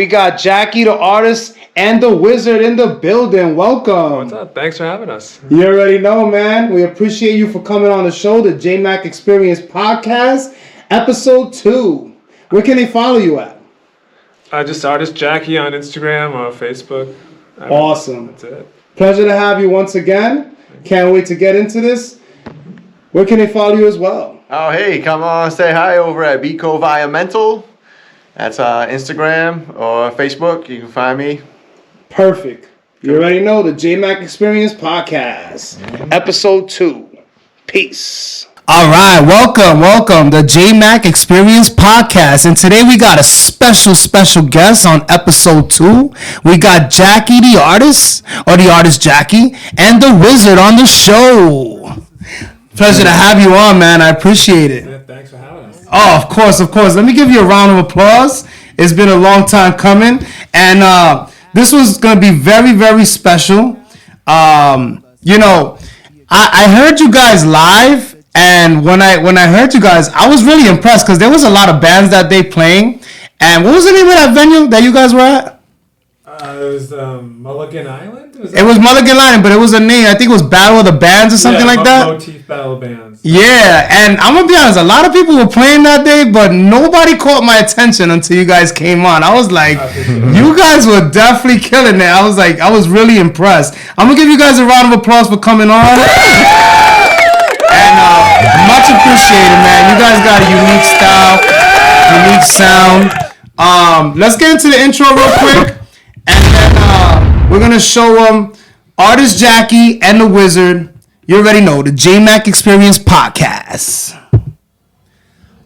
We got Jackie, the artist, and the wizard in the building. Welcome. What's up? Thanks for having us. You already know, man. We appreciate you for coming on the show, the Jmack Experience Podcast, Episode 2. Where can they follow you at? Just artist Jackie on Instagram or Facebook. Awesome. That's it. Pleasure to have you once again. Can't wait to get into this. Where can they follow you as well? Oh, hey, come on, say hi over at Bico Environmental. That's Instagram or Facebook. You can find me. Perfect. You already know the Jmack Experience Podcast, Episode 2. Peace. All right, welcome, the Jmack Experience Podcast. And today we got a special guest on Episode 2. We got Jackie, the artist, or the artist Jackie, and the wizard on the show. Pleasure to have you on, man. I appreciate it. Yeah, thanks for having us. Oh, of course. Let me give you a round of applause. It's been a long time coming. And this was going to be very, very special. I heard you guys live. And when I heard you guys, I was really impressed because there was a lot of bands that day playing. And what was the name of that venue that you guys were at? It was Mulligan Island? It was Mulligan Island, but it was a name. I think it was Battle of the Bands or something like that. Motif Battle Bands. Yeah, and I'm going to be honest, a lot of people were playing that day, but nobody caught my attention until you guys came on. I was like, you guys were definitely killing it. I was really impressed. I'm going to give you guys a round of applause for coming on. And much appreciated, man. You guys got a unique style, unique sound. Let's get into the intro real quick. And then we're going to show them artist Jackie and the wizard. You already know, the Jmack Experience Podcast.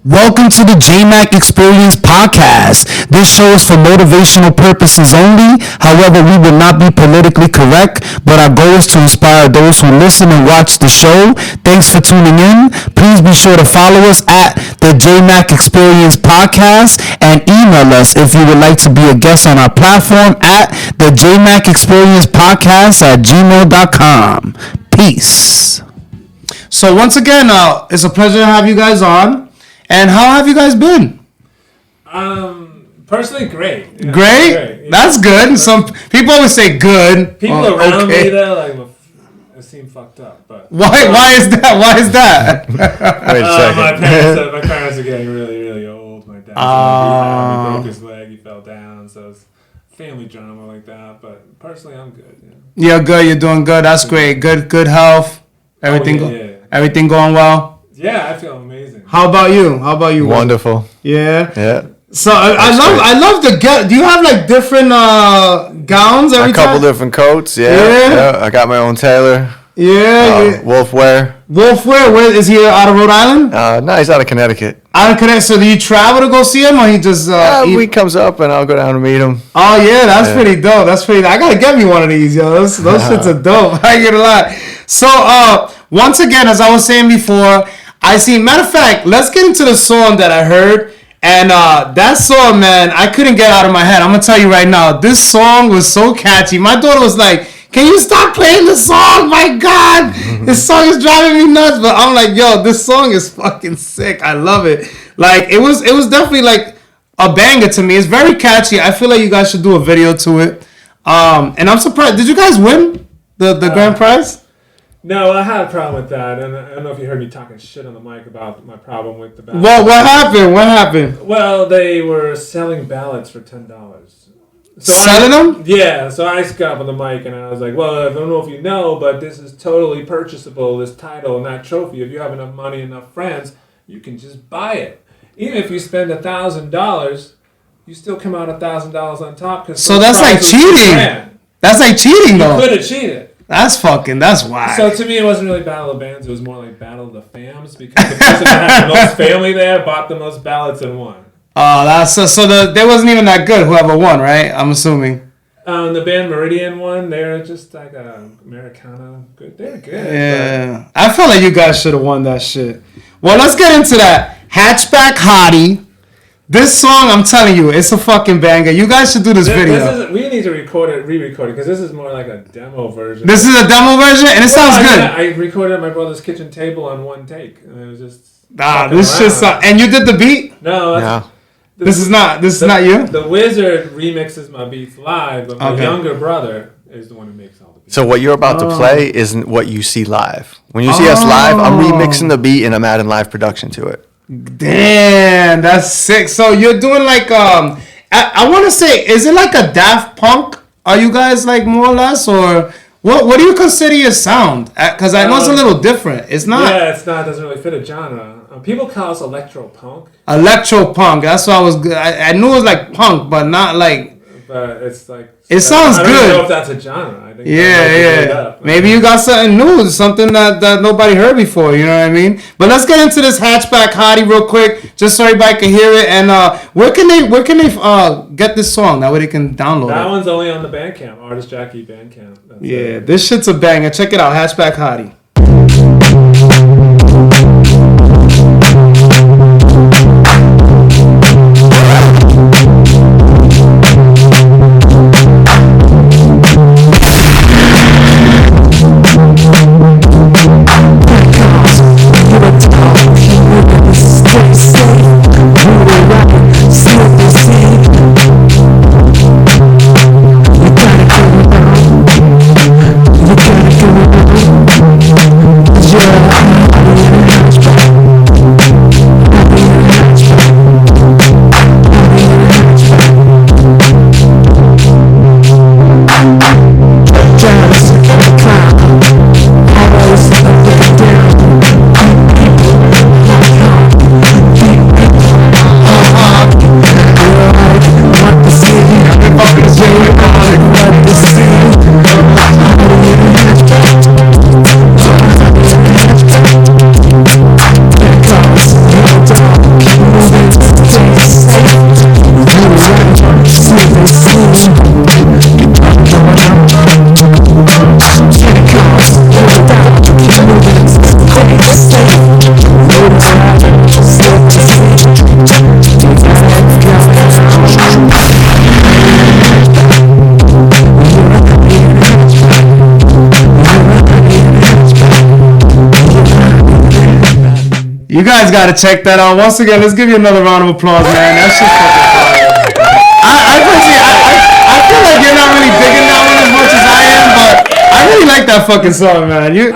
Welcome to the Jmack Experience Podcast. This show is for motivational purposes only. However, we will not be politically correct, but our goal is to inspire those who listen and watch the show. Thanks for tuning in. Please be sure to follow us at the Jmack Experience Podcast and email us if you would like to be a guest on our platform at the Jmack Experience Podcast at gmail.com. Peace. So once again, it's a pleasure to have you guys on. And how have you guys been? Personally, great. Yeah, great? Yeah. That's good. Some people always say good. People around me, though, it seem fucked up. But why is that? Wait a second. My parents are getting really, really old. My dad he broke his leg. He fell down. So it's family drama like that. But personally, I'm good. Yeah. You're good. You're doing good. That's great. Good health. Everything going well? Yeah, I feel amazing. How about you? Wonderful. Yeah. So I love the get. Do you have like different gowns every time? A couple different coats. Yeah. I got my own tailor. Yeah. Wolf wear. Where is he out of Rhode Island? No, he's out of Connecticut. So do you travel to go see him, or he just? Week comes up and I'll go down and meet him. Oh yeah, that's pretty dope. I gotta get me one of these, yo. Those shits are dope. I ain't gonna lie. So once again, as I was saying before, matter of fact, let's get into the song that I heard. And that song, man, I couldn't get out of my head. I'm going to tell you right now, this song was so catchy. My daughter was like, can you stop playing the song? My God, this song is driving me nuts. But I'm like, yo, this song is fucking sick. I love it. Like, it was definitely like a banger to me. It's very catchy. I feel like you guys should do a video to it. And I'm surprised. Did you guys win the grand prize? No, I had a problem with that, and I don't know if you heard me talking shit on the mic about my problem with the ballots. Well, what happened? Well, they were selling ballots for $10. Selling them? Yeah, so I got up on the mic, and I was like, well, I don't know if you know, but this is totally purchasable, this title and that trophy. If you have enough money, enough friends, you can just buy it. Even if you spend $1,000, you still come out $1,000 on top. So that's like cheating. That's like cheating, though. You could have cheated. That's whack. So to me, it wasn't really Battle of Bands. It was more like Battle of the Fams because the person that had the most family there bought the most ballots and won. Oh, they wasn't even that good. Whoever won, right? I'm assuming. The band Meridian won. They're just like Americana. Good. They're good. Yeah, I feel like you guys should have won that shit. Well, let's get into that. Hatchback Hottie. This song, I'm telling you, it's a fucking banger. You guys should do this video. We need to re-record it, because this is more like a demo version. This is a demo version, and it sounds good. I recorded at my brother's kitchen table on one take, and it was just... this shit. And you did the beat? No. This is not you? The Wizard remixes my beats live, but my younger brother is the one who makes all the beats. So what you're about to play isn't what you see live. When you see us live, I'm remixing the beat and I'm adding live production to it. Damn, that's sick. So you're doing like I want to say, is it like a Daft Punk? Are you guys like more or less, or what do you consider your sound? Because I know it's a little different. It's not. Yeah, it's not. It doesn't really fit a genre. People call us electro punk. Electro punk. That's what I was. I knew it was like punk, but not like. But it's like. It sounds good. I don't know if that's a genre. I think yeah. Maybe you got something new, something that nobody heard before. You know what I mean? But let's get into this hatchback hottie real quick, just so everybody can hear it. And where can they get this song? That way they can download it. That one's only on the Bandcamp, Artist Jackie Bandcamp. That's it. This shit's a banger. Check it out, hatchback hottie. You guys gotta check that out. Once again, let's give you another round of applause, man. That shit's fucking fire. I feel like you're not really digging that one as much as I am, but I really like that fucking song, man. You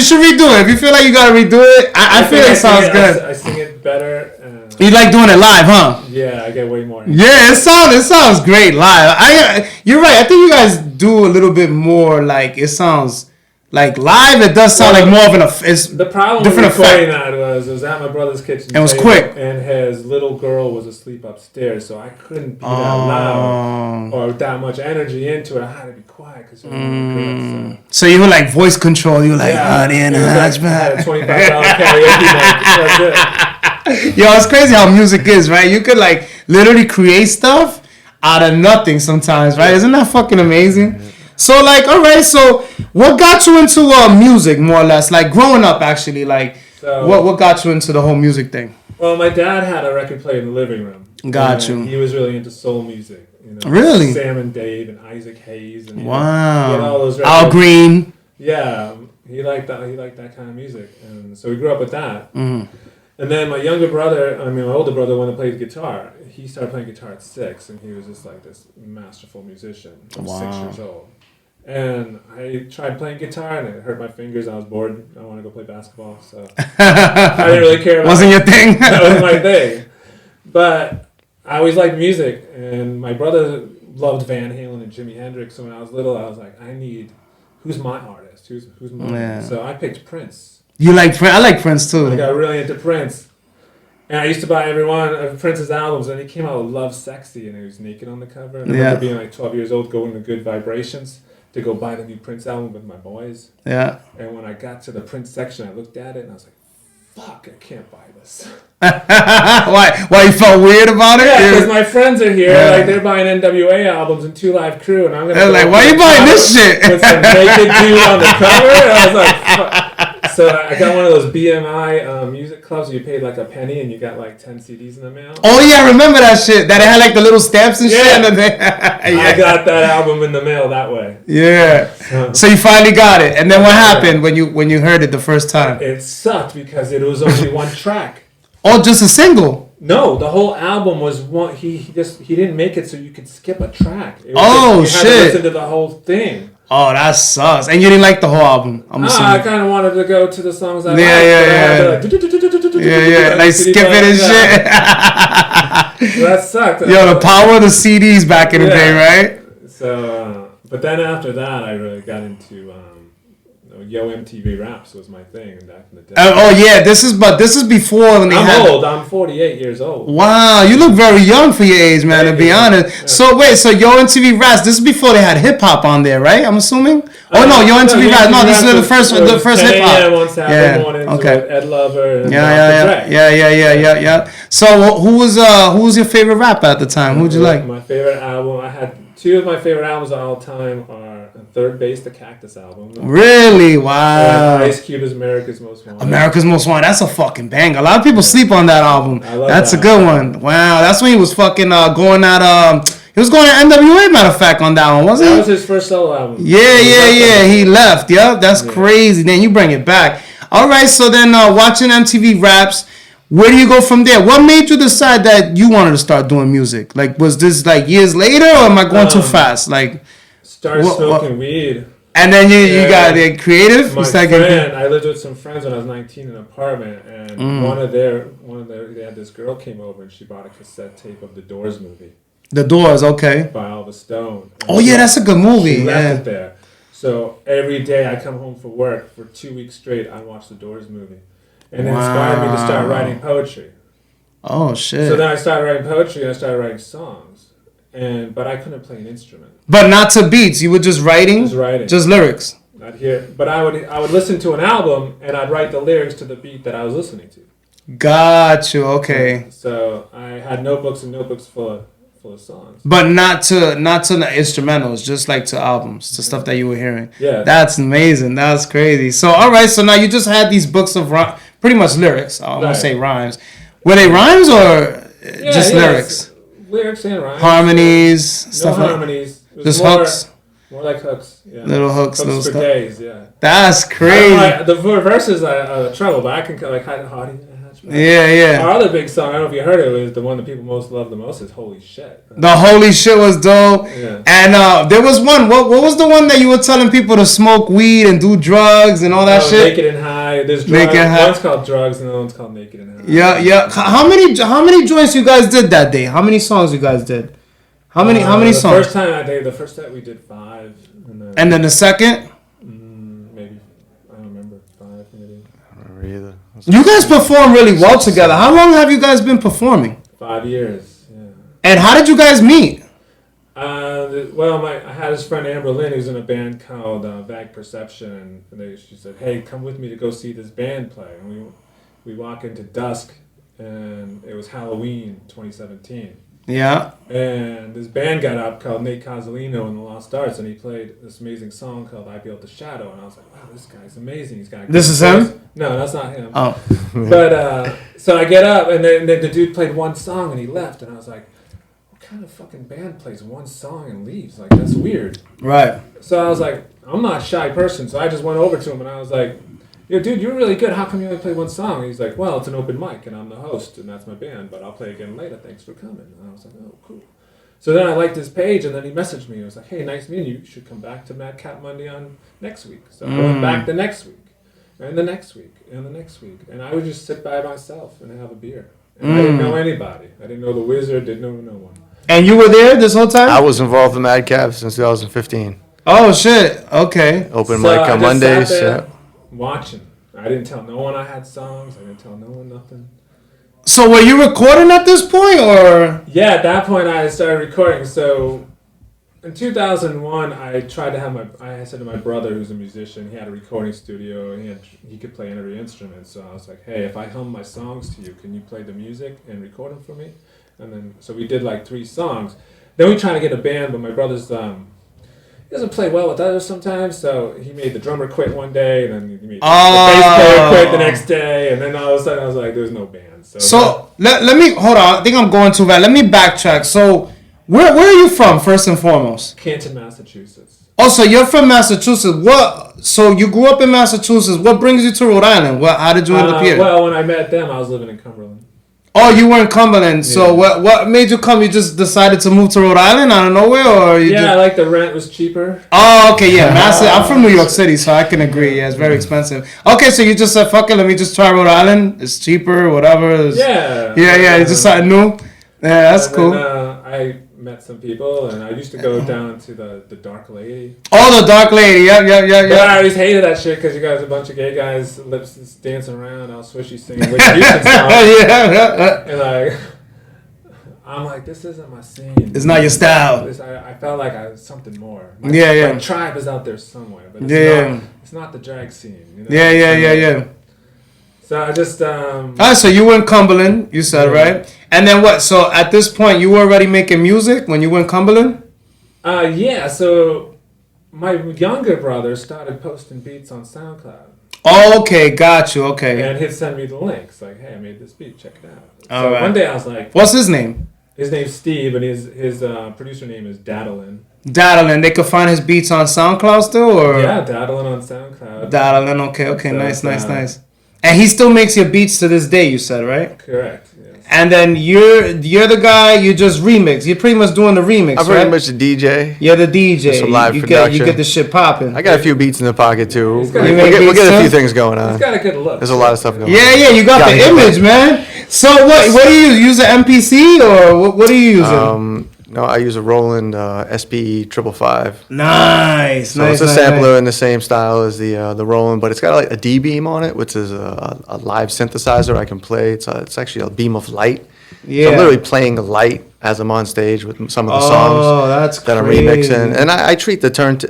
should redo it. If you feel like you gotta redo it, I feel it sounds good. I sing it better. You like doing it live, huh? Yeah, I get way more. Yeah, it sounds great live. You're right. I think you guys do a little bit more. Like it sounds. Like live, it does sound like more of the problem with recording that was at my brother's kitchen. It was quick. And his little girl was asleep upstairs, so I couldn't be that loud or that much energy into it. I had to be quiet because So you were like voice control. You were like, honey and hatchback. I had a $25 karaoke mic. That's it. Yo, it's crazy how music is, right? You could like literally create stuff out of nothing sometimes, right? Isn't that fucking amazing? So like, all right, so what got you into music, more or less? Like growing up, actually, like what got you into the whole music thing? Well, my dad had a record player in the living room. Got you. He was really into soul music. You know, really? Sam and Dave and Isaac Hayes and wow, all those records. Al Green. Yeah, he liked that. He liked that kind of music, and so we grew up with that. Mm-hmm. And then my older brother, when he played guitar, he started playing guitar at 6, and he was just like this masterful musician from 6 years old. And I tried playing guitar, and it hurt my fingers. I was bored. I wanted to go play basketball, so I didn't really care about Wasn't your thing? That was my thing. But I always liked music, and my brother loved Van Halen and Jimi Hendrix. So when I was little, I was like, who's my artist? Who's my artist? So I picked Prince. You like Prince? I like Prince too. I got really into Prince. And I used to buy every one of Prince's albums, and he came out with Love Sexy, and he was naked on the cover. And I remember being like 12 years old, going to Good Vibrations to go buy the new Prince album with my boys. Yeah. And when I got to the Prince section, I looked at it and I was like, fuck, I can't buy this. Why you felt weird about it? Yeah, because my friends are here, like they're buying NWA albums and 2 Live Crew, and I'm gonna. Like, why are you buying this shit? With some naked dude on the cover, and I was like, fuck. So I got one of those BMI music clubs where you paid like a penny and you got like 10 CDs in the mail. Oh yeah, I remember that shit. That it had like the little stamps and shit. I got that album in the mail that way. Yeah. So you finally got it, and then what happened when you heard it the first time? It sucked because it was only one track. Oh, just a single? No, the whole album was one. He didn't make it so you could skip a track. It was you had to listen to the whole thing. Oh, that sucks. And you didn't like the whole album? I'm assuming. I kind of wanted to go to the songs I liked. Yeah. Like skip it and shit. That sucked. Yo, the power of the CDs back in the day, right? So, but then after that, I really got into Yo MTV Raps was my thing back in the day. This is before when they I'm old. I'm 48 years old. Wow, you look very young for your age, man. To be honest. Yeah. So wait, Yo MTV Raps. This is before they had hip hop on there, right? I'm assuming. Yo MTV Raps. No, this is the first hip hop. Okay. Ed Lover. And Yeah. So who was your favorite rapper at the time? Who'd you like? My favorite album. I had two of my favorite albums of all time are Third Base, the Cactus album. Really? Wow. Ice Cube's America's Most Wanted. America's Most Wanted. That's a fucking banger. A lot of people sleep on that album. That's a good one. Wow. That's when he was fucking going at he was going at NWA, matter of fact, on that one, wasn't he? That was his first solo album. Yeah. He left. Yep. That's crazy. Then you bring it back. All right. So then watching MTV Raps. Where do you go from there? What made you decide that you wanted to start doing music? Like, was this like years later, or am I going too fast? Like, started smoking weed, and then you got creative. My friend, I lived with some friends when I was 19 in an apartment, and one of their they had this girl came over and she bought a cassette tape of the Doors movie. The Doors, okay. By Oliver Stone. That's a good movie. She left it there. So every day I come home from work for 2 weeks straight, I watch the Doors movie. And it inspired me to start writing poetry. Oh, shit. So then I started writing poetry and I started writing songs. But I couldn't play an instrument. But not to beats. You were just writing? Just lyrics. Not here. But I would listen to an album and I'd write the lyrics to the beat that I was listening to. Got you. Okay. So I had notebooks and notebooks full of songs. But not to the instrumentals, just like to albums, to stuff that you were hearing. Yeah. That's amazing. That's crazy. So, all right. So now you just had these books of pretty much lyrics. I won't say rhymes. Were they rhymes or just lyrics? Lyrics and rhymes. Harmonies, stuff like harmonies. Just hooks. More like hooks. Yeah. Little hooks, little for stuff. Days, yeah. That's crazy. The verses are trouble, but I can like hide the Yeah. Our other big song, I don't know if you heard it, was the one that people love the most is Holy Shit. The Holy Shit was dope. Yeah. And there was one, what was the one that you were telling people to smoke weed and do drugs and all that shit? Naked and High. There's drugs. One's called Drugs and the other one's called Naked and High. Yeah. How many joints you guys did that day? How many songs you guys did? How many songs? The first time we did 5. And then the second? Maybe. I don't remember. 5 maybe. I don't remember either. You guys perform really well together. How long have you guys been performing? 5 years, yeah. And how did you guys meet? I had this friend Amber Lynn who's in a band called Vague Perception, and she said, "Hey, come with me to go see this band play." And we walk into Dusk, and it was Halloween 2017. Yeah. And this band got up called Nate Cozzolino and the Lost Arts, and he played this amazing song called "I Built the Shadow," and I was like, "Wow, this guy's amazing. He's got." This is him? No, that's not him. Oh. But so I get up, and then the dude played one song, and he left, and I was like, "What kind of fucking band plays one song and leaves? Like, that's weird." Right. So I was like, I'm not a shy person, so I just went over to him, and I was like, "Yo, dude, you're really good. How come you only play one song?" And he's like, "Well, it's an open mic, and I'm the host, and that's my band, but I'll play again later. Thanks for coming." And I was like, "Oh, cool." So then I liked his page, and then he messaged me. He was like, "Hey, nice meeting you. You should come back to Madcap Monday on next week." So I went back the next week, and the next week, and the next week. And I would just sit by myself and have a beer. And I didn't know anybody. I didn't know the Wizard, didn't know no one. And you were there this whole time? I was involved in Madcap since 2015. Oh, shit. Okay. Open mic on Mondays. Yeah. Watching. I didn't tell no one I had songs. I didn't tell no one nothing. So were you recording at this point, or? Yeah, at that point I started recording. So in 2001, I tried to I said to my brother, who's a musician, he had a recording studio, and he could play every instrument. So I was like, "Hey, if I hum my songs to you, can you play the music and record them for me?" And then, so we did like 3 songs. Then we tried to get a band, but my brother's, he doesn't play well with others sometimes, so he made the drummer quit one day, and then he made the bass player quit the next day, and then all of a sudden I was like, there's no band. So let me, hold on, I think I'm going too bad. Let me backtrack. So where are you from, first and foremost? Canton, Massachusetts. Oh, so you're from Massachusetts. So you grew up in Massachusetts. What brings you to Rhode Island? How did you end up here? Well, when I met them, I was living in Cumberland. Oh, you were in Cumberland. So what made you come? You just decided to move to Rhode Island out of nowhere, or you just... like the rent was cheaper. Oh, okay, yeah, massive. I'm from New York City, so I can agree. Yeah, it's very expensive. Okay, so you just said, "Fuck it, let me just try Rhode Island. It's cheaper, whatever." Yeah. You just something new. Yeah, that's cool. I met some people, and I used to go down to the Dark Lady. Oh, the Dark Lady. Yep. But I always hated that shit because you guys, a bunch of gay guys, lips dancing around, all swishy singing Whitney Houston songs. And I'm like, this isn't my scene. It's not your style. I felt like I was something more. My tribe is out there somewhere, but it's not the drag scene. You know? Yeah. So I just so you were in Cumberland, you said, right? And then what? So at this point, you were already making music when you were in Cumberland? So my younger brother started posting beats on SoundCloud. Oh, okay, got you. Okay. And he'd send me the links, like, "Hey, I made this beat, check it out." All So right. one day I was like, "What's his name?" His name's Steve, and his producer name is Dadalin. Dadalin. They could find his beats on SoundCloud still, or Dadalin on SoundCloud. Dadalin. Okay, So nice. And he still makes your beats to this day, you said, right? Correct. Yes. And then you're the guy. You just remix. You're pretty much doing the remix, I'm pretty much the DJ. You're the DJ. Some live you production. get the shit popping. I got a few beats in the pocket too. He's got- We'll You get a few too? things going on. He's got a good look. There's a lot of stuff going on. Yeah. You got the image, man. So what do you use? Use an MPC or what are you using? No, I use a Roland SPE 555. Nice. So it's a sampler in the same style as the Roland, but it's got like a D-beam on it, which is a live synthesizer I can play. It's actually a beam of light. Yeah. So I'm literally playing the light as I'm on stage with some of the songs that I'm remixing. And I treat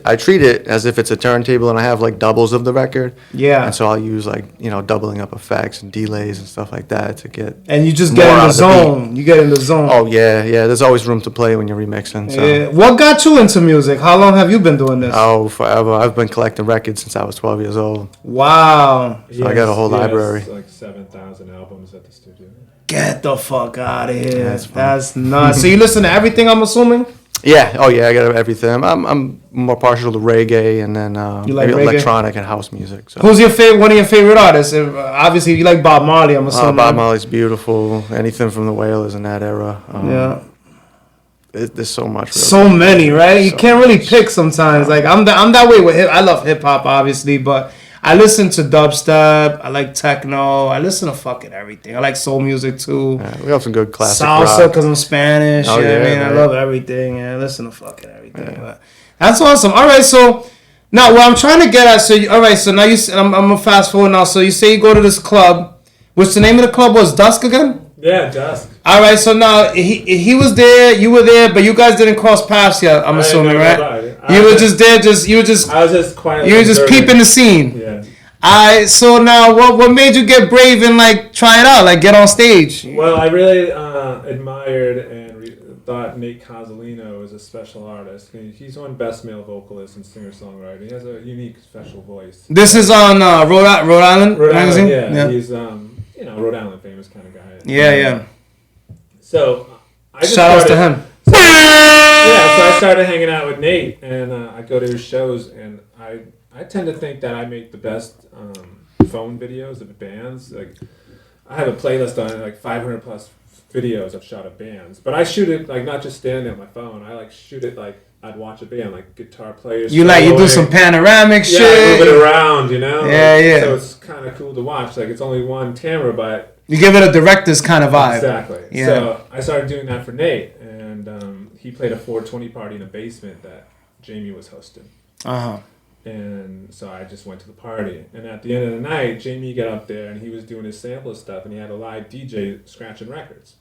I treat it as if it's a turntable, and I have like doubles of the record. Yeah. And so I'll use like, doubling up effects and delays and stuff like that to get. And you just more get in out the of the zone. You get in the zone. Oh yeah. There's always room to play when you're remixing. So. Yeah. What got you into music? How long have you been doing this? Oh, forever. I've been collecting records since I was 12 years old. Wow. So I got a whole library. Like 7,000 albums at the studio. Get the fuck out of here. That's That's nuts. So you listen to everything, I'm assuming? Yeah. Oh yeah. I got everything. I'm more partial to reggae and then You like maybe reggae? electronic and house music. So. Who's one of your favorite artists? Obviously, you like Bob Marley, I'm assuming. Bob Marley's beautiful. Anything from the Wailers in that era. There's so much. Really. So many, right? You So can't really much. pick sometimes. Like I'm that way with I love hip hop, obviously, but I listen to dubstep. I like techno. I listen to fucking everything. I like soul music too. Yeah, we have some good classic Salsa rock. because I'm Spanish. Oh, you know what I yeah, mean? I right. love everything. Yeah, I listen to fucking everything. But that's awesome. All right, so now what I'm trying to get at. So all right, so now I'm gonna fast forward now. So you say you go to this club. Which the name of the club was Dusk again? Yeah, Dusk. All right, so now he was there, you were there, but you guys didn't cross paths yet. I'm assuming, right? You were just there, I was just quietly. you were just observing. peeping the scene. Yeah. Alright, so now what made you get brave and like try it out, like get on stage? Well, I really admired and thought Nate Cozzolino was a special artist. He's one best male vocalist and singer-songwriter. He has a unique, special voice. This is on Rhode Island magazine. Yeah, he's Rhode Island famous kind of guy. Yeah. So I just Shout outs to started- him. So I started hanging out with Nate, and I go to his shows, and I tend to think that I make the best phone videos of bands. Like I have a playlist on like 500 plus videos I've shot of bands, but I shoot it like not just standing on my phone. I like shoot it like I'd watch a band, like guitar players. You do some panoramic shit. Yeah, move it around, Yeah. So it's kind of cool to watch. Like it's only one camera, but You give it a director's kind of vibe. exactly. Yeah. So I started doing that for Nate, and he played a 420 party in a basement that Jamie was hosting. And so I just went to the party. And at the end of the night, Jamie got up there and he was doing his sampler stuff and he had a live DJ scratching records.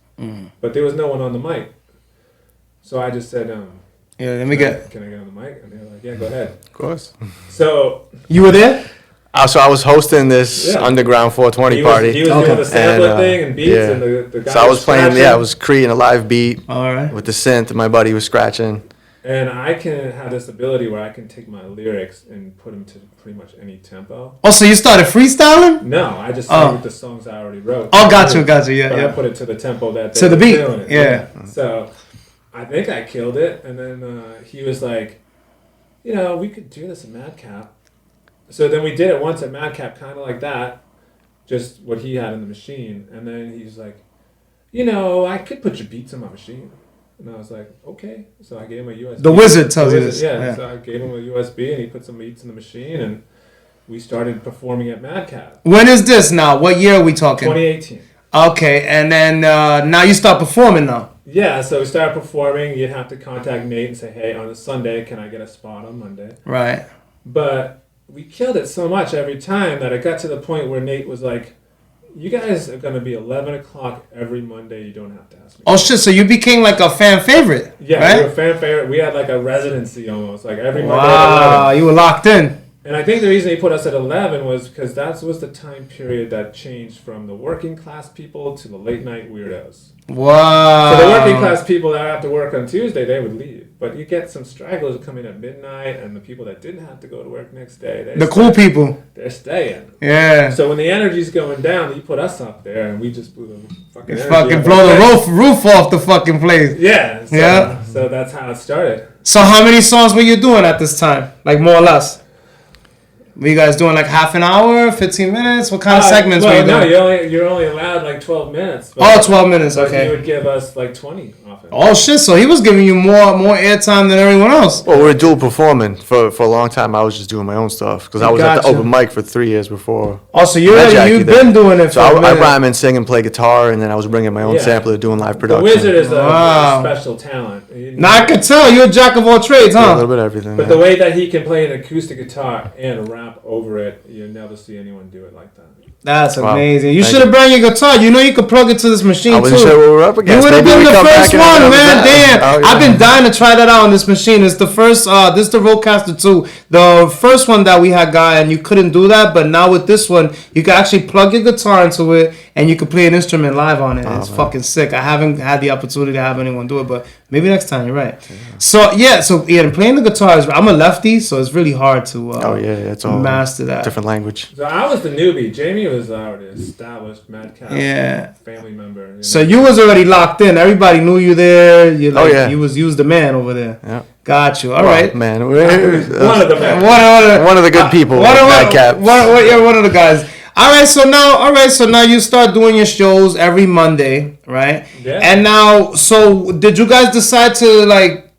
But there was no one on the mic. So I just said, Yeah, let can me I get. get on the mic? And they were like, yeah, go ahead. Of course. So You were there? So I was hosting this underground 420 he party. was doing the sampler thing and beats and the guy So I was playing, scratching. I was creating a live beat All right. with the synth, and my buddy was scratching. And I can have this ability where I can take my lyrics and put them to pretty much any tempo. Oh, so you started freestyling? No, I just sang with the songs I already wrote. Oh, got you. But Yeah. I put it to the tempo that they To the were beat, doing it. yeah. So I think I killed it. And then he was like, we could do this at Madcap. So then we did it once at Madcap, kind of like that, just what he had in the machine. And then he's like, I could put your beats on my machine. And I was like, okay. So I gave him a USB. The wizard tells you this. Yeah, so I gave him a USB and he put some beats in the machine and we started performing at Madcap. When is this now? What year are we talking? 2018. Okay, and then now you start performing now. Yeah, so we started performing. You'd have to contact Nate and say, hey, on a Sunday, can I get a spot on Monday? Right. But we killed it so much every time that it got to the point where Nate was like, you guys are going to be 11 o'clock every Monday. You don't have to ask me. Oh, shit. So you became like a fan favorite. Yeah, right? we were a fan favorite. We had like a residency almost. Like every Monday at 11. You were locked in. And I think the reason he put us at 11 was because that was the time period that changed from the working class people to the late night weirdos. Wow. So the working class people that have to work on Tuesday, they would leave. But you get some stragglers who come in at midnight, and the people that didn't have to go to work next day, the cool people, they're staying. Yeah. So when the energy's going down, you put us up there, and we just blew the fucking energy fucking blow the roof off the fucking place. Yeah. So, yeah. So that's how it started. So how many songs were you doing at this time? Like more or less? Were you guys doing like half an hour, 15 minutes? What kind of segments were you doing? No, you're only allowed like 12 minutes. But, 12 minutes, okay. He would give us like 20 often. Oh shit, so he was giving you more airtime than everyone else. Well, we were dual performing. For a long time, I was just doing my own stuff. Because I was at the open mic for 3 years before. Oh, so you've been doing it for a minute. So I rhyme and sing and play guitar, and then I was bringing my own sampler, doing live production. The Wizard is a special talent. Now I can tell, you're a jack of all trades, huh? Yeah, a little bit of everything. But the way that he can play an acoustic guitar and rap over it, you never see anyone do it like that. That's amazing. You should have brought your guitar. You know you could plug it to this machine, too. I wasn't sure what we were up against. You would have been the first one, man. Damn. Oh, yeah. I've been dying to try that out on this machine. It's the first, this is the Rodecaster 2. The first one that we had got, and you couldn't do that. But now with this one, you can actually plug your guitar into it, and you can play an instrument live on it. It's fucking sick. I haven't had the opportunity to have anyone do it, but maybe next time. You're right. Yeah. So playing the guitar is. I'm a lefty, so it's really hard to. It's all master that different language. So I was the newbie. Jamie was already established Madcap family member. So you was already locked in. Everybody knew you there. You You was the man over there. Yeah. Got you. All right. Man. One of the men. One of the good people. Madcap. One of the guys. All right, so now you start doing your shows every Monday, right? Yeah. And now, so did you guys decide to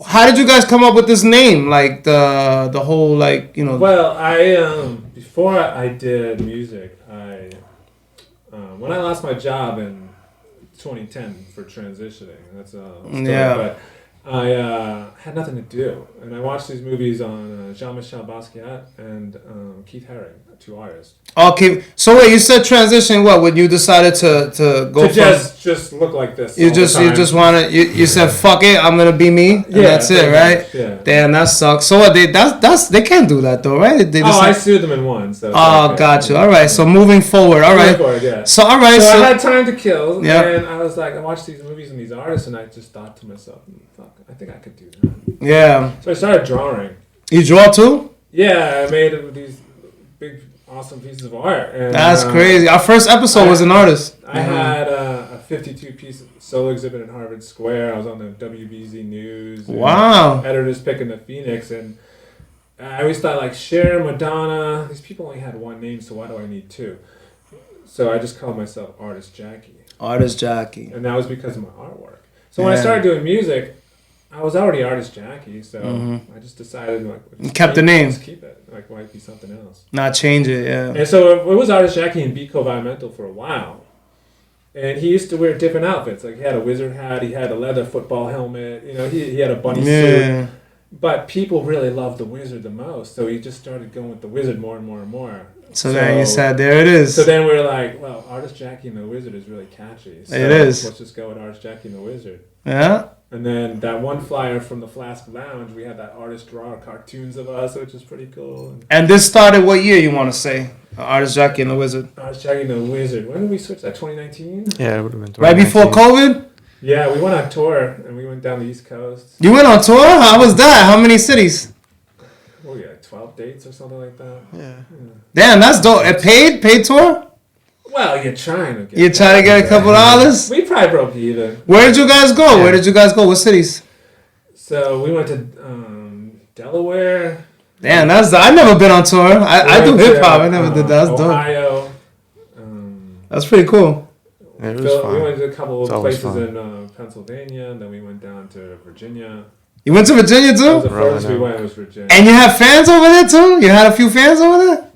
how did you guys come up with this name? Like the whole Well, I before I did music, when I lost my job in 2010 for transitioning, that's a story, but I had nothing to do, and I watched these movies on Jean-Michel Basquiat and Keith Haring, two artists. Okay, so wait, you said transition. What? When you decided to go to just look like this? You just wanted you said fuck it, I'm gonna be me, and that's it, right? Yeah. Damn, that sucks. So what? They can't do that though, right? I sued them and won. So got you. All right. So moving forward, all right. So all right. So I had time to kill, and I was like, I watched these movies and these artists, and I just thought to myself, fuck, I think I could do that. Yeah. So I started drawing. You draw too? Yeah, I made these big, awesome pieces of art. And, that's crazy. Our first episode was an artist. I had a 52-piece solo exhibit in Harvard Square. I was on the WBZ News. Wow. Editors picking the Phoenix, and I always thought like Cher, Madonna. These people only had one name, so why do I need two? So I just called myself Artist Jackie. Artist Jackie. And that was because of my artwork. So when I started doing music, I was already Artist Jackie, so I just decided kept the name. Just keep it. Like, why be something else? Not change it, yeah. And so it was Artist Jackie and Beco Environmental for a while. And he used to wear different outfits. Like he had a wizard hat, he had a leather football helmet, he had a bunny suit. But people really loved the wizard the most, so he just started going with the wizard more and more and more. So then you said, there it is. So then we were like, well, Artist Jackie and the Wizard is really catchy. So it is. Let's just go with Artist Jackie and the Wizard. Yeah. And then that one flyer from the Flask Lounge, we had that artist draw cartoons of us, which is pretty cool. And this started what year, you want to say? Artist Jackie and the Wizard. Artist Jackie and the Wizard. When did we switch that? 2019? Yeah, it would have been 2019. Right before COVID? Yeah, we went on tour, and we went down the East Coast. You went on tour? How was that? How many cities? Oh, yeah, 12 dates or something like that. Yeah. Damn, that's dope. A paid tour? Well, you're trying to get You're trying to get a couple dollars? We probably broke even. Where did you guys go? Yeah. Where did you guys go? What cities? So we went to Delaware. Damn, I've never been on tour. I do hip hop. I never did that. That's Ohio. dope. That's pretty cool. It was fun. We went to a couple of places fun. in Pennsylvania, and then we went down to Virginia. You went to Virginia too? The furthest we went was Virginia. And you have fans over there too? You had a few fans over there?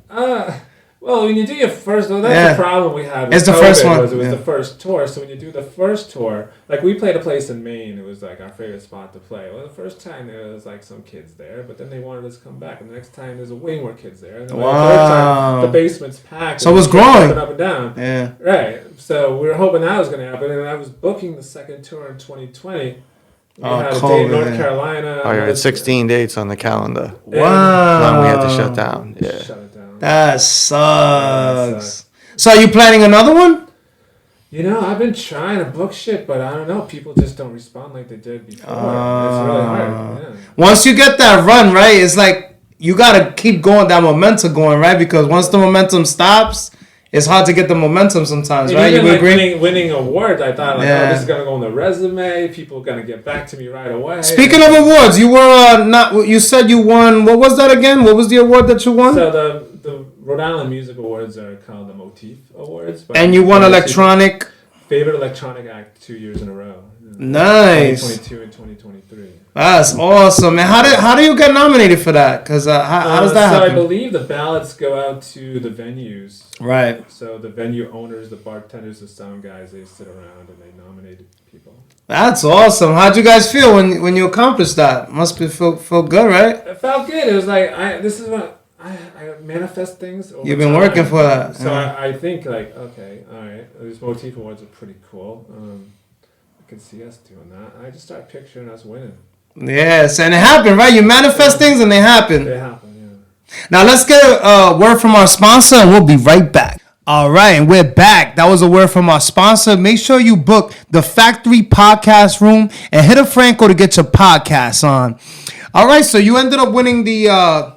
Well, when you do your first, that's the problem we had. With it's the COVID first one. It was the first tour. So when you do the first tour, like we played a place in Maine. It was like our favorite spot to play. Well, the first time there was like some kids there, but then they wanted us to come back. And the next time there's way more kids there. And then the third time the basement's packed. So it was growing. Up and down. Yeah. Right. So we were hoping that was going to happen. And I was booking the second tour in 2020. We had a date in North Carolina. Oh, you had 16 dates on the calendar. Wow. Then we had to shut down. Yeah. Shut it down. That sucks. So are you planning another one? You know, I've been trying to book shit, but I don't know. People just don't respond like they did before. It's really hard. Yeah. Once you get that run, right, it's like you got to keep going, that momentum going, right? Because once the momentum stops, it's hard to get the momentum sometimes, right? Even you like agree? winning awards, I thought, like, oh, this is going to go on the resume. People are going to get back to me right away. Speaking of awards, you were you said you won, what was that again? What was the award that you won? So the Rhode Island Music Awards are called the Motif Awards. And you won electronic? Favorite electronic act 2 years in a row. Nice. 2022 and 2023. That's awesome, man. How do you get nominated for that? Because how does that happen? So I believe the ballots go out to the venues. Right. So the venue owners, the bartenders, the sound guys, they sit around and they nominate people. That's awesome. How'd you guys feel when you accomplished that? Must be feel good, right? It felt good. It was like this is what I manifest things over You've been time. working for that. So I think like, okay, all right, these Motif Awards are pretty cool. I can see us doing that. I just start picturing us winning. Yes, and it happened, right? You manifest things and they happen. They happen, yeah. Now let's get a word from our sponsor and we'll be right back. All right, and we're back. That was a word from our sponsor. Make sure you book the Factory Podcast Room and hit up Franco to get your podcast on. All right, so you ended up winning the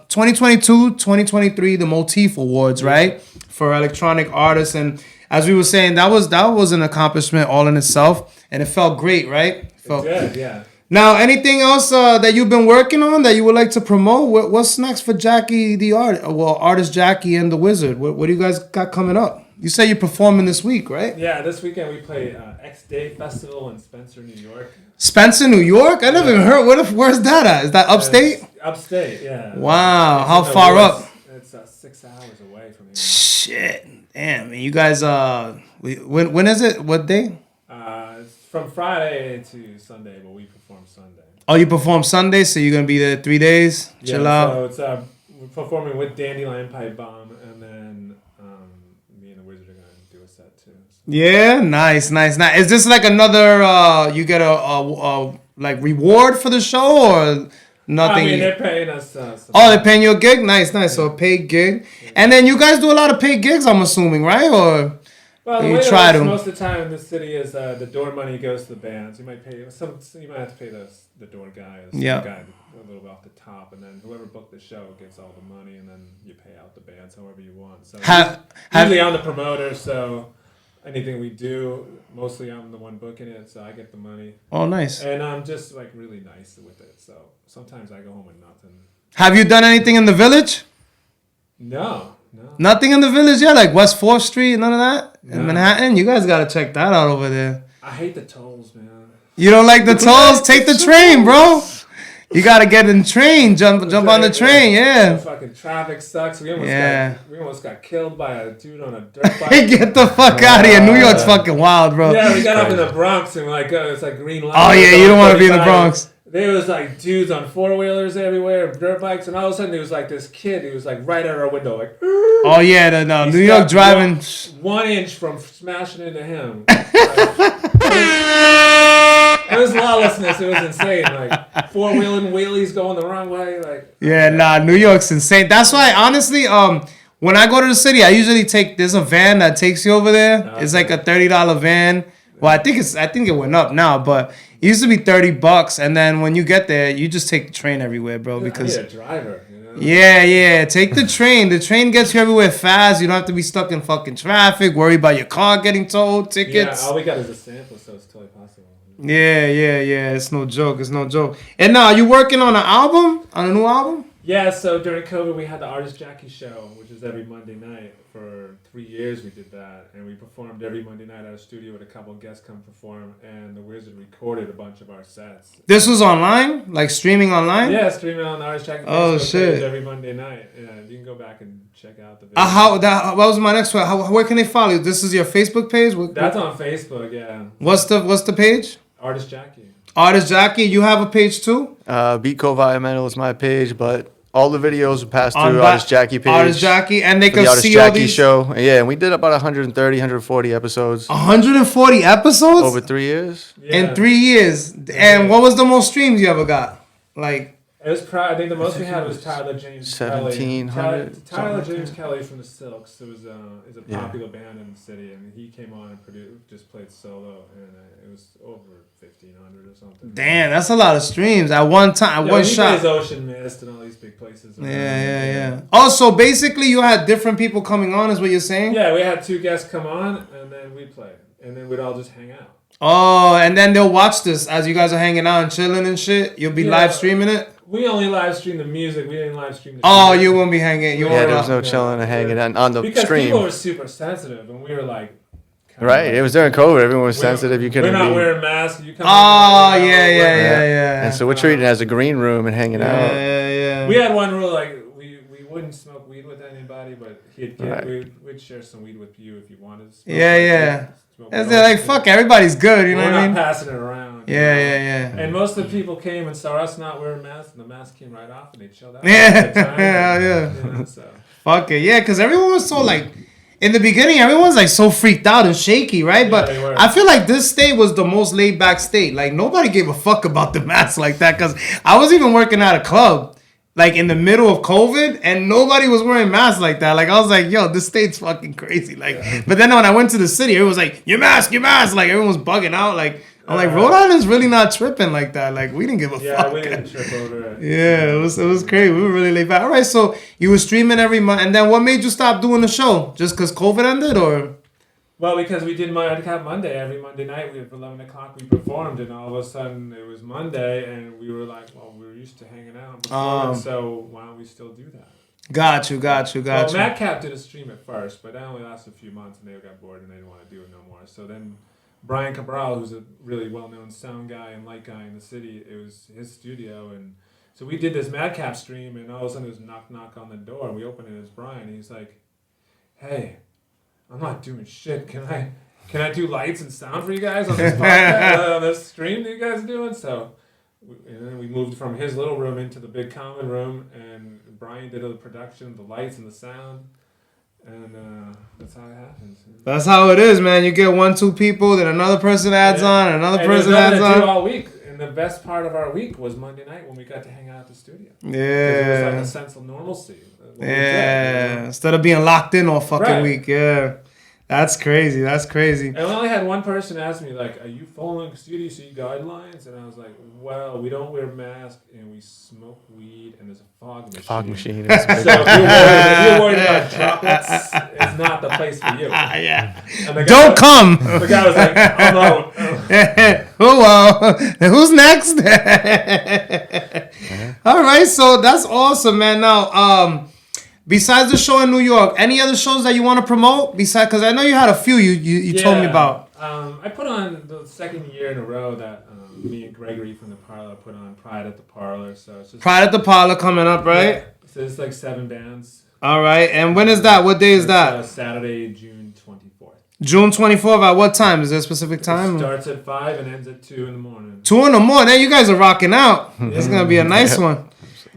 2022-2023, the Motif Awards, right? For electronic artists. And as we were saying, that was an accomplishment all in itself. And it felt great, right? Felt good, yeah. Now, anything else that you've been working on that you would like to promote? What's next for Jackie the Artist? Well, Artist Jackie and the Wizard. What do you guys got coming up? You say you're performing this week, right? Yeah, this weekend we play X Day Festival in Spencer, New York. Spencer, New York? I never even heard. Where's that at? Is that upstate? Upstate, yeah. Wow. How far up? It's 6 hours away from here. Shit. Damn. You guys, when is it? What day? It's from Friday to Sunday, but we perform Sunday. Oh, you perform Sunday, so you're going to be there 3 days? Chill out? So it's we're performing with Dandelion Pipe Bomb, and then me and the Wizard are going to do a set too. So. Yeah, nice. Is this like another, you get a like reward for the show or nothing? I mean, they're paying us. They're paying you a gig? Nice. Yeah. So a paid gig. Yeah. And then you guys do a lot of paid gigs, I'm assuming, right? Or well, the you way try to. Most of the time in the city is the door money goes to the bands. You might pay you might have to pay the door guy, guy a little bit off the top, and then whoever booked the show gets all the money, and then you pay out the bands however you want. So usually I'm the promoter, so anything we do, mostly I'm the one booking it, so I get the money. Oh, nice. And I'm just like really nice with it, so sometimes I go home with nothing. Have you done anything in the Village? No. Nothing in the Village yet? Like West 4th Street, none of that? No. In Manhattan? You guys got to check that out over there. I hate the tolls, man. You don't like the tolls? Take the train, bro. You got to get in the train. Jump on the train, yeah. The fucking traffic sucks. We almost got killed by a dude on a dirt bike. Get the fuck out of here. New York's fucking wild, bro. Yeah, we got up in the Bronx and it's like green light. Oh, yeah, you don't want to be in the Bronx. There was like dudes on 4-wheelers everywhere, dirt bikes, and all of a sudden there was like this kid who was like right at our window, like. Oh yeah, no, New York driving. 1 inch from smashing into him. It was lawlessness. It was insane. Like 4-wheeling wheelies going the wrong way. Like. Yeah, nah, New York's insane. That's why, honestly, when I go to the city, I usually there's a van that takes you over there. Okay. It's like a $30 van. Well, I think it went up now, but it used to be $30, and then when you get there, you just take the train everywhere, bro. Because I need a driver. You know? Yeah. Take the train. The train gets you everywhere fast. You don't have to be stuck in fucking traffic. Worry about your car getting towed. Tickets. Yeah, all we got is a sample, so it's totally possible. Yeah. It's no joke. And now, are you working on an album? On a new album? Yeah, so during COVID, we had the Artist Jackie show, which is every Monday night. For 3 years, we did that, and we performed every Monday night at our studio with a couple of guests come perform, and the Wizard recorded a bunch of our sets. This was online, like streaming online. Yeah, streaming on the Artist Jackie Facebook page every Monday night. Yeah, you can go back and check out the video. That was my next one. Where can they follow you? This is your Facebook page. That's on Facebook. Yeah. What's the page? Artist Jackie. Artist Jackie. You have a page too. Beat Environmental is my page, but all the videos are passed through Artist Jackie page. Artist Jackie, and they can the Artist see Jackie all these. show. Yeah, and we did about 130, 140 episodes. 140 episodes over 3 years. Yeah. In 3 years. And what was the most streams you ever got? Like. It was I think the most we had was Tyler James Kelly. 1,700. Tyler James Kelly from the Silks. It was is a popular band in the city, and he came on and just played solo, and it was over 1,500 or something. Damn, that's a lot of streams at one time. At one shot. He plays Ocean Mist and all these big places. Yeah. Oh, so basically you had different people coming on, is what you're saying? Yeah, we had 2 guests come on, and then we played, and then we'd all just hang out. Oh, and then they'll watch this as you guys are hanging out and chilling and shit. You'll be live streaming it. We only live stream the music. We didn't live stream the show. You won't be hanging. There was no chilling and hanging on the because stream. Because people were super sensitive, and we were like... Right, it was during COVID. Everyone was sensitive. You couldn't. We're not wearing masks. You come yeah. And so we're treating it as a green room and hanging out. Yeah. We had one rule, like we wouldn't smoke weed with anybody, but we'd share some weed with you if you wanted to smoke. Yeah. And they're like, fuck, everybody's good, you know what I mean? We're not passing it around. Yeah. And most of the people came and saw us not wearing masks, and the mask came right off, and they chilled out. Yeah. So. Fuck it, yeah, because everyone was so like, in the beginning, everyone's like so freaked out and shaky, right? Yeah, but I feel like this state was the most laid back state. Like nobody gave a fuck about the mask like that, because I was even working at a club. Like in the middle of COVID, and nobody was wearing masks like that. Like I was like, yo, this state's fucking crazy. Like, but then when I went to the city, everyone was like, your mask. Like everyone was bugging out. Like I'm like, Rhode Island's really not tripping like that. Like we didn't give a fuck. Yeah, we didn't trip over it. Yeah, it was crazy. We were really laid back. All right, so you were streaming every month, and then what made you stop doing the show? Just because COVID ended, or? Well, because we did Madcap Monday. Every Monday night, at 11 o'clock, we performed, and all of a sudden, it was Monday, and we were like, well, we were used to hanging out and performing, so why don't we still do that? Got you. Well, Madcap did a stream at first, but that only lasted a few months, and they got bored, and they didn't want to do it no more. So then Brian Cabral, who's a really well-known sound guy and light guy in the city, it was his studio, and so we did this Madcap stream, and all of a sudden, it was knock on the door, and we opened it as Brian, and he's like, hey, I'm not doing shit. Can I do lights and sound for you guys on this podcast, on this stream that you guys are doing? So, and then we moved from his little room into the big common room, and Brian did all the production, the lights and the sound, and that's how it happens. That's how it is, man. You get 1-2 people, then another person adds on, another person adds on. All week. And the best part of our week was Monday night when we got to hang out at the studio. Yeah. It was like a sense of normalcy. Yeah, instead of being locked in all fucking week. Yeah, that's crazy. And we only had one person ask me, like, are you following CDC guidelines? And I was like, well, we don't wear masks and we smoke weed and there's a fog machine. Fog machine. So if you're worried about droplets, it's not the place for you. Yeah. Don't come. The guy was like, I'm out. Oh, well. Who's next? All right, so that's awesome, man. Now, besides the show in New York, any other shows that you want to promote? Because I know you had a few you told me about. I put on the second year in a row that me and Gregory from the Parlor put on Pride at the Parlor. So it's just Pride at the Parlor coming up, right? Yeah. So it's like 7 bands. All right, and when is that? What day is that? Saturday, June 24th. June 24th. At what time? Is there a specific time? It starts at 5 and ends at 2 in the morning. 2 in the morning. Hey, you guys are rocking out. It's gonna be a nice one.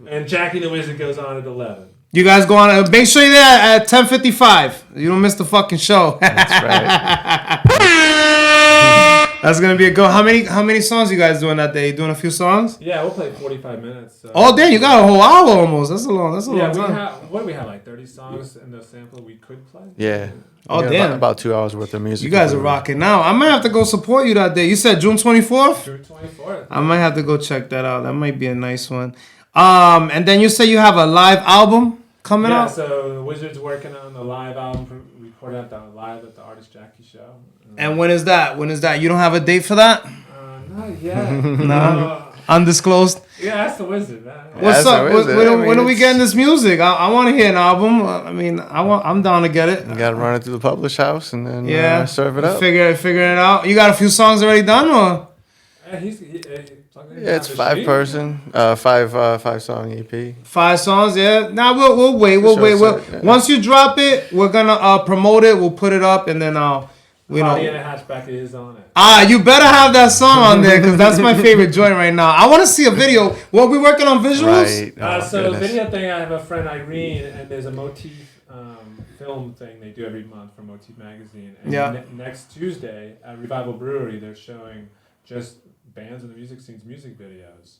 And Jackie the Wizard goes on at 11. You guys go on. Make sure you're there at 10:55. You don't miss the fucking show. That's right. That's gonna be a go. How many songs you guys doing that day? You doing a few songs? Yeah, we'll play 45 minutes. So. Oh damn, you got a whole hour almost. That's a long time. What do we have? Like 30 songs in the sample we could play. Yeah. Oh damn. About 2 hours worth of music. You guys are rocking now. I might have to go support you that day. You said June 24th. June 24th. I might have to go check that out. That might be a nice one. And then you say you have a live album coming out. Yeah, so the Wizard's working on the live album, recorded at the live at the Artist Jackie show. And when is that? You don't have a date for that? Not yet. No. Undisclosed. Yeah, that's the wizard, man. What's that's up? the wizard. When are we It's- getting this music? I want to hear an album. I mean, I'm down to get it. You gotta run it through the publish house and then serve it up. Figure it out. You got a few songs already done, or? Yeah, it's 5-person, 5-song EP. 5 songs, yeah. Now we'll wait. Once you drop it, we're gonna promote it. We'll put it up, and then Party in a Hatchback is on it. You better have that song on there because that's my favorite joint right now. I want to see a video. What we working on visuals? Right. So the video thing, I have a friend Irene, and there's a Motif film thing they do every month for Motif magazine. And next Tuesday at Revival Brewery, they're showing just bands in the music scene's music videos.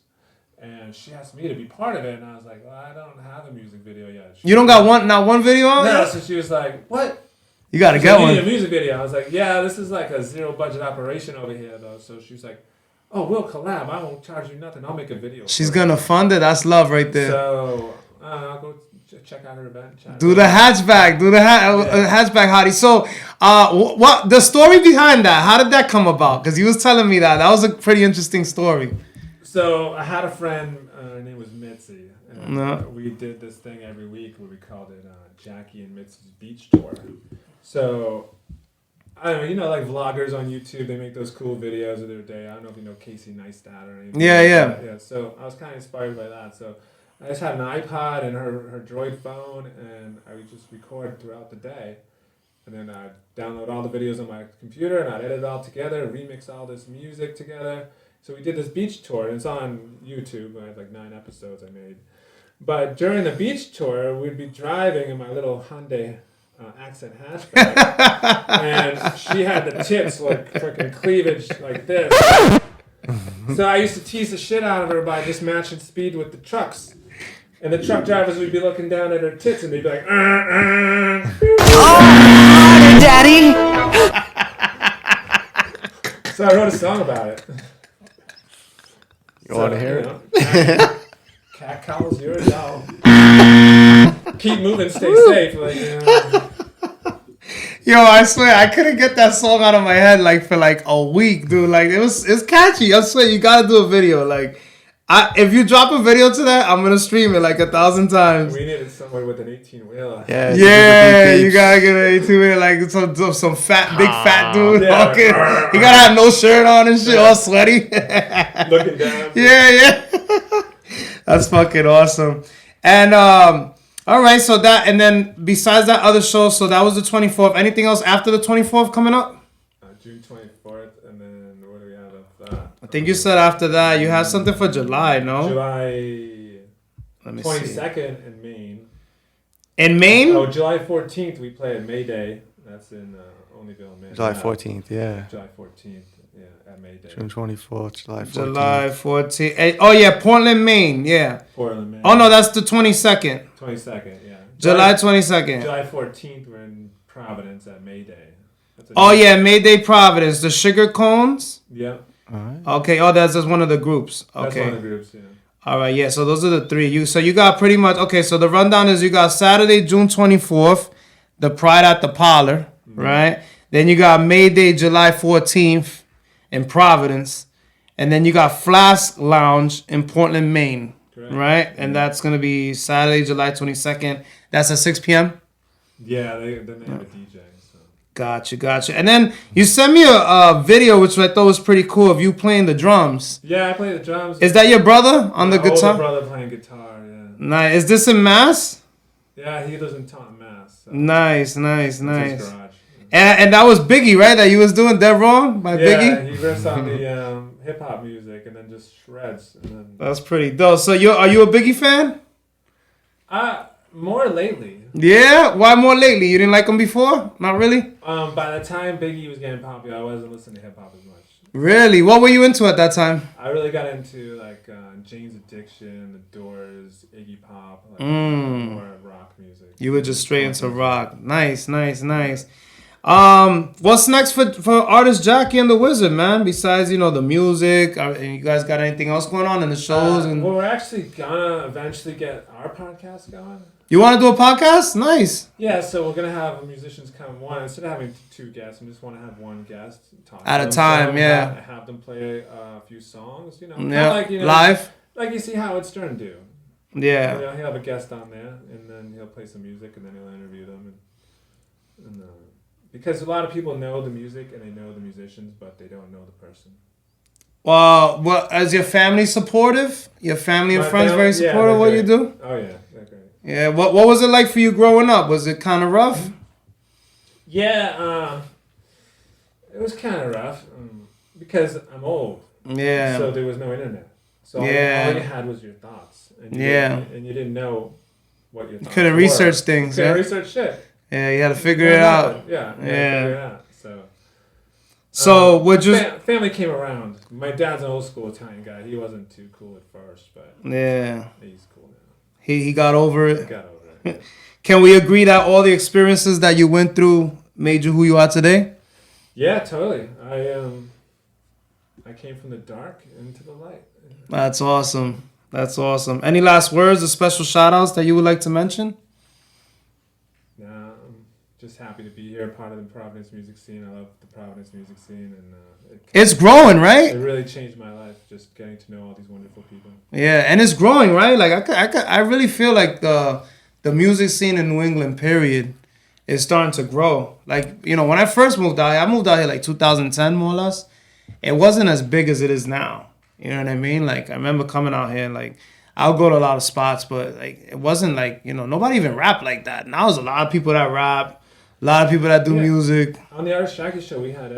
And she asked me to be part of it, and I was like, well, I don't have a music video yet. You don't got not one video on? No, so she was like, what? You gotta get one. A music video. I was like, yeah, this is like a 0 budget operation over here, though. So she was like, oh, we'll collab. I won't charge you nothing. I'll make a video. She's gonna fund it. That's love right there. So I'll go check out her event. Do the hatchback. Hatchback hottie. So, what the story behind that? How did that come about? Because you was telling me that was a pretty interesting story. So I had a friend. Her name was Mitzi. And we did this thing every week where we called it Jackie and Mitzi's Beach Tour. So, I don't know, like vloggers on YouTube, they make those cool videos of their day. I don't know if you know Casey Neistat or anything. Yeah. So I was kind of inspired by that. So I just had an iPod and her Droid phone, and I would just record throughout the day. And then I'd download all the videos on my computer, and I'd edit it all together, remix all this music together. So we did this beach tour, and it's on YouTube. I have like 9 episodes I made. But during the beach tour, we'd be driving in my little Hyundai accent hatchback, and she had the tits like freaking cleavage like this. So I used to tease the shit out of her by just matching speed with the trucks. And the truck drivers would be looking down at her tits and they'd be like, Oh, Daddy! So I wrote a song about it. You want to hear it? Cat calls, you're a dog. Keep moving, stay safe. Yo, I swear I couldn't get that song out of my head like for like a week, dude. Like it's catchy. I swear you gotta do a video. Like, if you drop a video to that, I'm gonna stream it like 1,000 times. We needed somewhere with an 18-wheeler. Yeah, you gotta get an 18-wheeler like some fat, big fat dude. Yeah. Walking. He gotta have no shirt on and shit, all sweaty. Looking down. Yeah. That's fucking awesome. And all right, so that, and then besides that other show, so that was the 24th. Anything else after the 24th coming up? June 24th, and then what do we have after that? I think you said after that you have something for July, no? July Let me 22nd see. in Maine. In Maine? Oh, July 14th we play at May Day. That's in Olneyville, Maine. July 14th, yeah. July 14th, yeah, at May Day. June 24th, July 14th. July 14th. Oh, yeah, Portland, Maine, yeah. Portland, Maine. Oh, no, that's the 22nd. 22nd, yeah. July 22nd. July 14th, we're in Providence at May Day. Yeah, May Day Providence. The Sugar Cones? Yeah. All right. Okay, that's just one of the groups. Okay. That's one of the groups, yeah. All right, yeah, so those are the 3. So you got pretty much, okay, so the rundown is you got Saturday, June 24th, the Pride at the Parlor, right? Then you got May Day, July 14th in Providence. And then you got Flask Lounge in Portland, Maine, right? And that's going to be Saturday, July 22nd. That's at 6 p.m.? Yeah, then they have a DJ. So. Gotcha. And then you sent me a video, which I thought was pretty cool, of you playing the drums. Yeah, I play the drums. Is that your brother on the guitar? Older brother playing guitar, yeah. Nice. Is this in Mass? Yeah, he lives in Taunton, Mass. So. Nice. That's his garage. And that was Biggie, right? That you was doing Dead Wrong by Biggie? Yeah, he riffs on the hip-hop music and then just shreds. And then... That's pretty dope. So are you a Biggie fan? More lately. Yeah? Why more lately? You didn't like him before? Not really? By the time Biggie was getting popular, I wasn't listening to hip-hop as much. Really? What were you into at that time? I really got into like Jane's Addiction, The Doors, Iggy Pop, like more rock music. You were just straight into rock. Nice. What's next for artist Jackie and the Wizard, man? Besides, the music, you guys got anything else going on in the shows? Well, we're actually gonna eventually get our podcast going. You want to do a podcast? Nice. Yeah, so we're gonna have musicians come instead of having two guests. I just want to have one guest talk At a time. Yeah. Have them play a few songs. Yeah. Like, Live. Like you see Howard Stern do. Yeah. He'll have a guest on there, and then he'll play some music, and then he'll interview them, and because a lot of people know the music and they know the musicians, but they don't know the person. Well, is your family supportive? Your family and friends very supportive of what you do? Oh yeah, they're great. Yeah. What was it like for you growing up? Was it kind of rough? Yeah, it was kind of rough because I'm old. Yeah. So there was no internet. So all you had was your thoughts. And you didn't know what your thoughts were. Couldn't research things. Couldn't research shit. Yeah, you had to figure it out. Yeah. Figure it out. So would you? Family came around. My dad's an old school Italian guy. He wasn't too cool at first, but he's cool now. He got over it. Got over it. Can we agree that all the experiences that you went through made you who you are today? Yeah, totally. I came from the dark into the light. That's awesome. That's awesome. Any last words or special shout outs that you would like to mention? I'm just happy to be here, part of the Providence music scene. I love the Providence music scene, and it's growing, right? It really changed my life, just getting to know all these wonderful people. Yeah, and it's growing, right? Like I really feel like the music scene in New England, period, is starting to grow. Like, when I first moved out here, I moved out here like 2010, more or less. It wasn't as big as it is now. You know what I mean? Like, I remember coming out here, like, I'll go to a lot of spots, but, like, it wasn't like, nobody even rap like that. Now there's a lot of people that rap, a lot of people that do music. On the Artist Jackie show, we had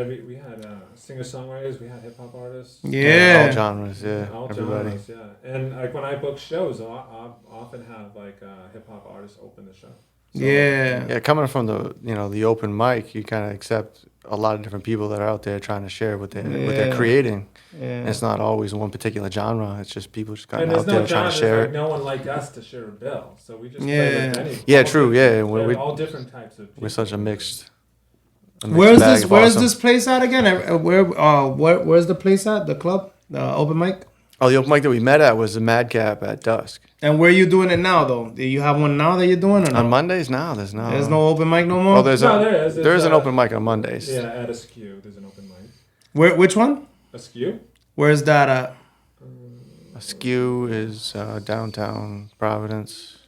singer-songwriters, we had hip-hop artists. Yeah. All genres, All everybody. genres, yeah. And, like, when I book shows, I often have, like, hip-hop artists open the show. So, yeah, coming from the open mic, you kind of accept a lot of different people that are out there trying to share what they're creating. Yeah. And it's not always one particular genre. It's just people just kind of out there trying to share it. No one like us to share a bill, so we just play with any. Yeah, true. Yeah, we're all different types of people. We're such a mixed. Where's this place at again? Where's the place at? The club, the open mic. Oh, the open mic that we met at was the Madcap at dusk. And where are you doing it now, though? Do you have one now that you're doing? Or no? On Mondays now, there's no open mic no more. Oh, there is an open mic on Mondays. Yeah, at Askew, there's an open mic. Which one? Askew. Where's that at? Askew is downtown Providence.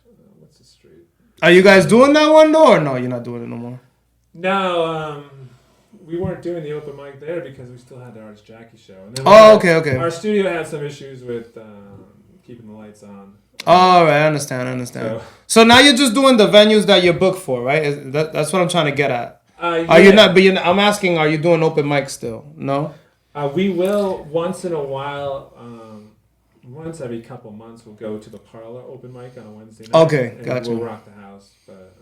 What's the street? Are you guys doing that one though, or no? You're not doing it no more. No, we weren't doing the open mic there because we still had the Artist Jackie show. And then okay. Our studio had some issues with keeping the lights on. All right, I understand. So now you're just doing the venues that you're booked for, right? That's what I'm trying to get at. Yeah. Are you not? But I'm asking, are you doing open mic still? No. We will once in a while. Once every couple months, we'll go to the Parlor open mic on a Wednesday night. Okay, gotcha. We'll rock the house, but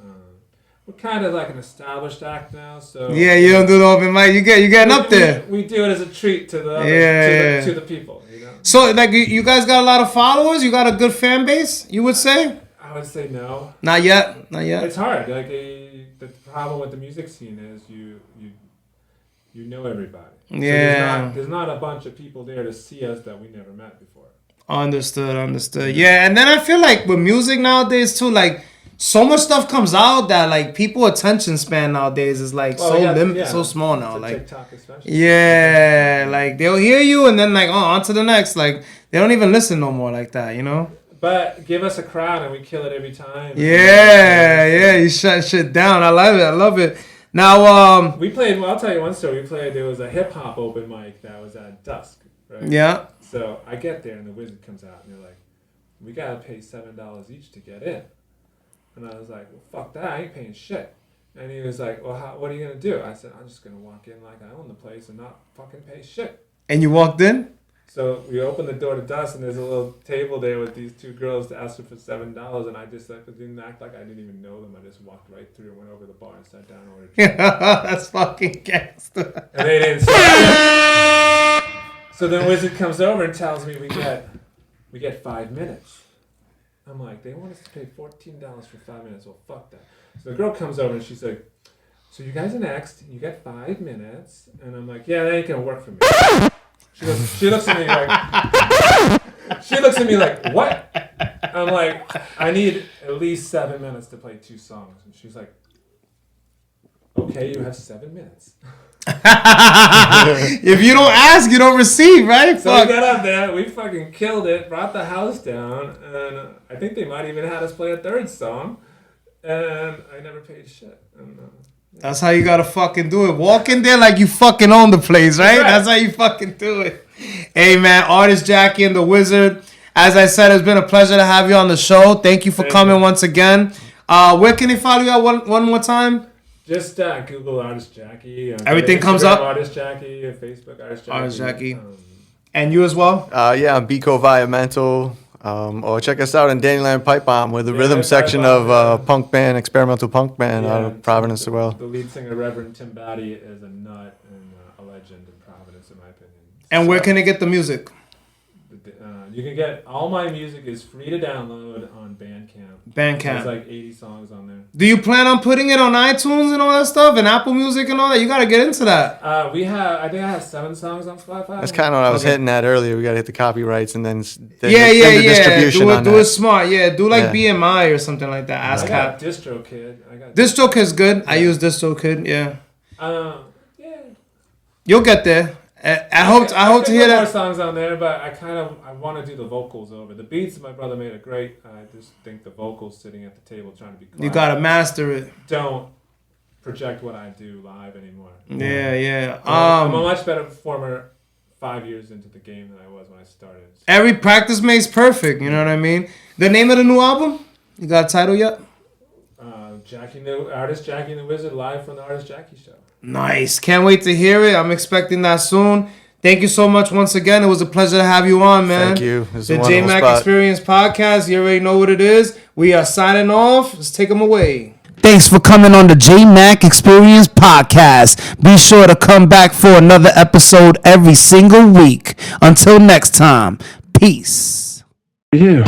we're kind of like an established act now. So yeah, you don't do the open mic. You're getting up there. We do it as a treat to the to the people. So, like, you guys got a lot of followers? You got a good fan base, you would say? I would say no. Not yet. It's hard. Like, the problem with the music scene is you know everybody. Yeah. So there's not a bunch of people there to see us that we never met before. Understood. Yeah, and then I feel like with music nowadays, too, like, so much stuff comes out that, like, people attention span nowadays is, like, so small now. Like, TikTok especially. Yeah, like, they'll hear you and then, like, on to the next. Like, they don't even listen no more like that, But give us a crowd and we kill it every time. Yeah, you shut shit down. I love it. Now, we played, I'll tell you one story. There was a hip-hop open mic that was at dusk, right? Yeah. So I get there and the Wizard comes out and they're like, we got to pay $7 each to get in. And I was like, well, fuck that. I ain't paying shit. And he was like, well, what are you going to do? I said, I'm just going to walk in like I own the place and not fucking pay shit. And you walked in? So we opened the door to dusk and there's a little table there with these two girls to ask them for $7. And I just didn't act like I didn't even know them. I just walked right through and went over to the bar and sat down and ordered. That's fucking gangster. And they didn't say So then Wizard comes over and tells me we get 5 minutes. I'm like, they want us to pay $14 for 5 minutes. Well, fuck that. So the girl comes over and she's like, so you guys are next. You get 5 minutes. And I'm like, yeah, that ain't going to work for me. She looks at me like, what? I'm like, I need at least 7 minutes to play 2 songs. And she's like, okay, you have 7 minutes. If you don't ask, you don't receive, right? So we got up there, we fucking killed it, brought the house down, and I think they might even had us play a 3rd song, and I never paid shit. And, that's how you gotta fucking do it. Walk in there like you fucking own the place, right? That's how you fucking do it. Hey, man, Artist Jackie and the Wizard. As I said, it's been a pleasure to have you on the show. Thank you for coming once again. Where can they follow you at one more time? Just Google Artist Jackie. Everything comes Instagram, up? Artist Jackie, Facebook, Artist Jackie. Artist Jackie. And you as well? Yeah, I'm Biko Environmental. Or check us out in Dannyland Pipe Bomb. We're the rhythm section of punk band, experimental punk band out of Providence as well. The lead singer, Reverend Tim Batty, is a nut and a legend in Providence, in my opinion. And where can they get the music? You can get all my music is free to download on Bandcamp. There's like 80 songs on there. Do you plan on putting it on iTunes and all that stuff and Apple Music and all that? You got to get into that. I think I have 7 songs on Spotify. That's kind of what I was hitting at earlier. We got to hit the copyrights and then the distribution do it smart. Yeah, do like BMI or something like that. I got DistroKid. DistroKid's good. I use DistroKid. Yeah. Yeah. You'll get there. I hope to hear that. More songs on there, but I want to do the vocals over the beats. My brother made it great. I just think the vocals sitting at the table trying to be quiet. You gotta master it. Don't project what I do live anymore. Yeah. I'm a much better performer 5 years into the game than I was when I started. Every practice makes perfect. You know what I mean? The name of the new album? You got a title yet? Artist Jackie and the Wizard, live from the Artist Jackie show. Nice. Can't wait to hear it. I'm expecting that soon. Thank you so much once again. It was a pleasure to have you on, man. Thank you. The Jmack Experience Podcast. You already know what it is. We are signing off. Let's take them away. Thanks for coming on the Jmack Experience Podcast. Be sure to come back for another episode every single week. Until next time, peace. You.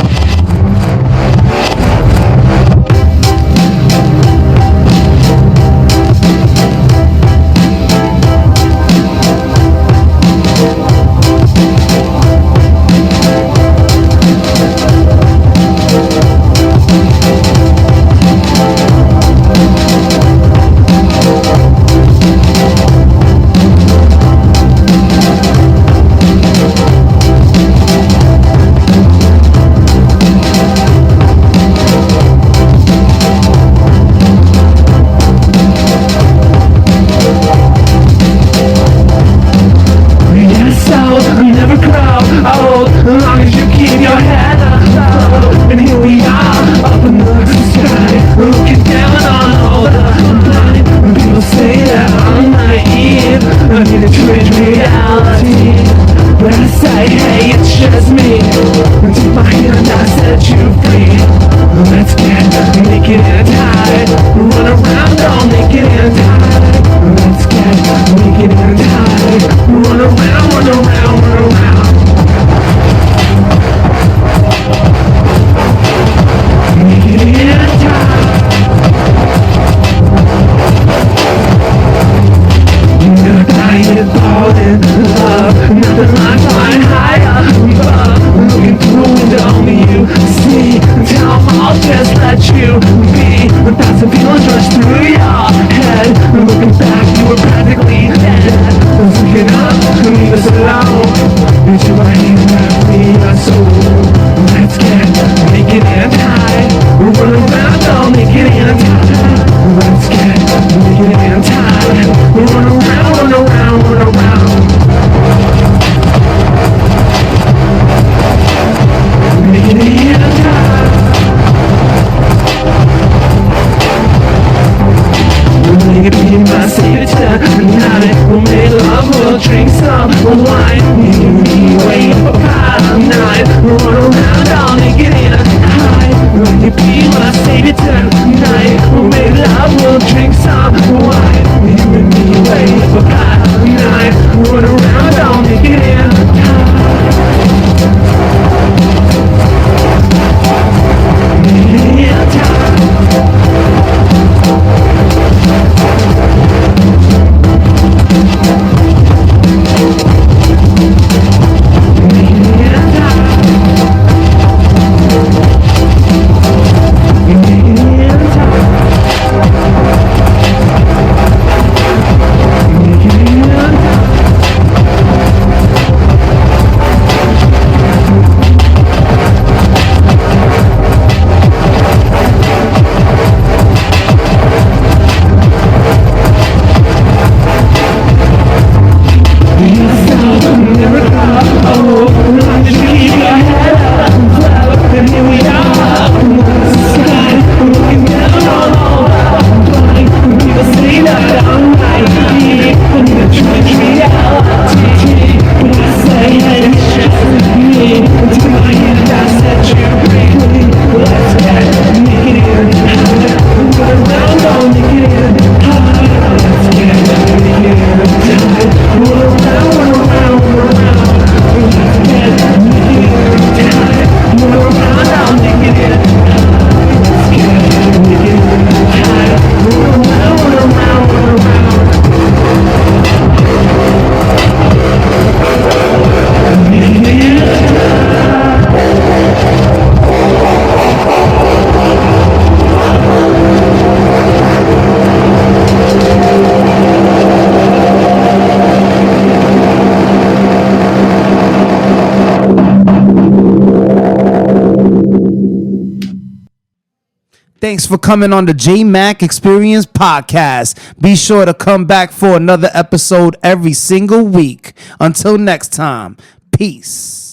Thanks for coming on the Jmack Experience Podcast. Be sure to come back for another episode every single week. Until next time, peace.